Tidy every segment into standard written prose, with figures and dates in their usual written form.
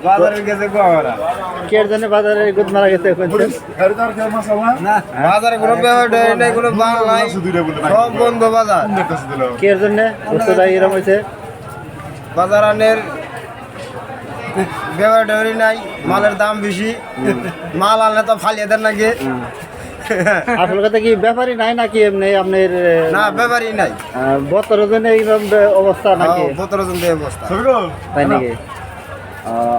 বাজারে গেছে গো আমরা কে জন্য বাজারে গুদ মারা গেছে কোনছেন না বাজারে কোনো ব্যবহার নেই কোনো বাল নাই সব বন্ধ বাজার কে জন্য বস্তুটা এরকম হয়েছে বাজার আনের ব্যবহার নাই মালের দাম বেশি মাল আনলে তো ফালিয়ে দেন নাকি আসল কথা কি ব্যাপারই নাই নাকি এমনি আপনার না ব্যাপারই নাই 72 জনের এইরকম অবস্থা নাকি 17 জন দিয়ে অবস্থা তাই নাকি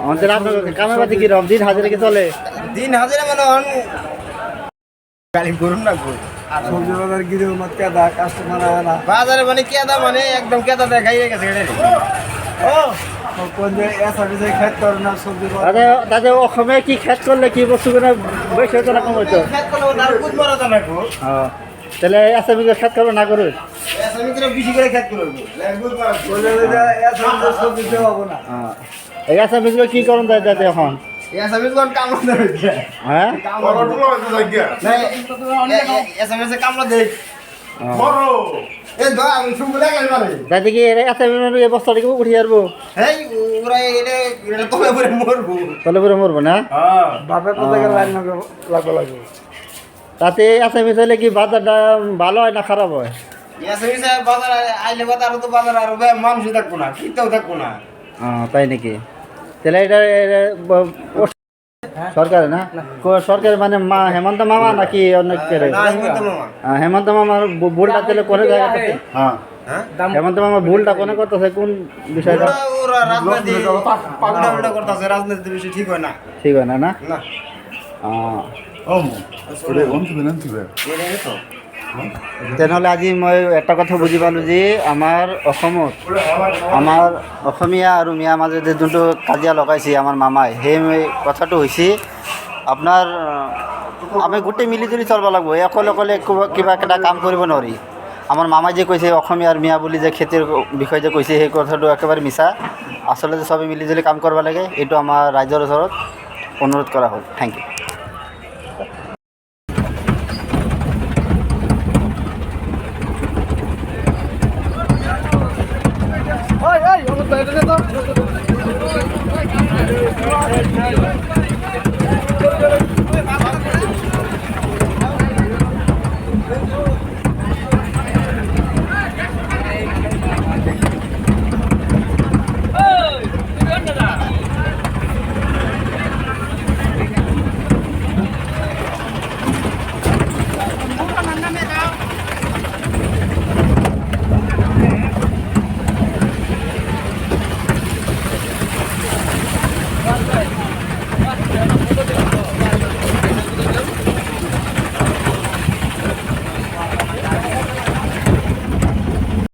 আমাদের আপনার কামাবাদি কিরকম দিন হাজারে কি চলে দিন হাজারে মানে গালি করুন না গো সবজি বাজার গিয়ে মত কেদা কাস্টমার আনা বাজারে মানে কেদা মানে একদম কেদা দেখাইয়ে গেছে এটা ও কোন যে এসআরবিসে খেত করে না সবজি আরে দাদা ওখানে কি খেত করলে কি বস্তু করে বেশি হতো না কম হতো খেত করলে আর কুদ মারা তো না গো তাহলে আসামিকে খেত করবে না করবে আমি তো বেশি করে খেত করব কুদ মারা বলে যে এসআরবিসে সবজি দেওয়াবো না এই আসামিকে কি করুন দাদা এখন এসএমএস কোন কাম না হইছে হ্যাঁ এসএমএস এ কামলা দেখ বড় এ দা আমি শুনবো লাগলে মানে দাদি কি আসামি এই বস্তাটা কি উঠিয়ে আসবো হেই ওরা এটা তোলে পরে মরবো তাহলে পরে মরবো না হ্যাঁ বাপের পথে লাইন লাগবে তাতে আসামি চাইলে কি বাজারটা ভালো হয় না খারাপ হয় এসএমএস এ বাজার আইলে বাজার তো বাজার আর মানুষ থাকবো না কিতেও থাকবো না তাই নাকি তাহলে এটা সরকার না সরকার মানে হেমন্ত মামা নাকি অন্য কেউ না হিমন্ত মামা হেমন্ত মামার ভুলটা তাহলে করে জায়গাতে হ্যাঁ হেমন্ত মামা ভুলটা কোনে করতেছে কোন বিষয়টা ওরা রাজনীতি পাল্টা করতেছে রাজনীতি বেশি ঠিক হয় না ঠিক হয় না না না তেনেহ'লে আজি মই এটা কথা বুজি পালোঁ যে আমাৰ অসমত আমাৰ অসমীয়া আৰু মিয়াৰ মাজতে যোনটো কাজিয়া লগাইছে আমাৰ মামাই সেই কথাটো হৈছে আপোনাৰ আমি গোটেই মিলি জুলি চলিব লাগিব অকলে অকলে কিবা এটা কাম কৰিব নোৱাৰি আমাৰ মামাই যে কৈছে অসমীয়া আৰু মিয়া বুলি যে খেতিৰ বিষয়ে যে কৈছে সেই কথাটো একেবাৰে মিছা আচলতে চবে মিলি জুলি কাম কৰিব লাগে এইটো আমাৰ ৰাইজৰ ওচৰত অনুৰোধ কৰা হ'ল থেংক ইউ ওই ওই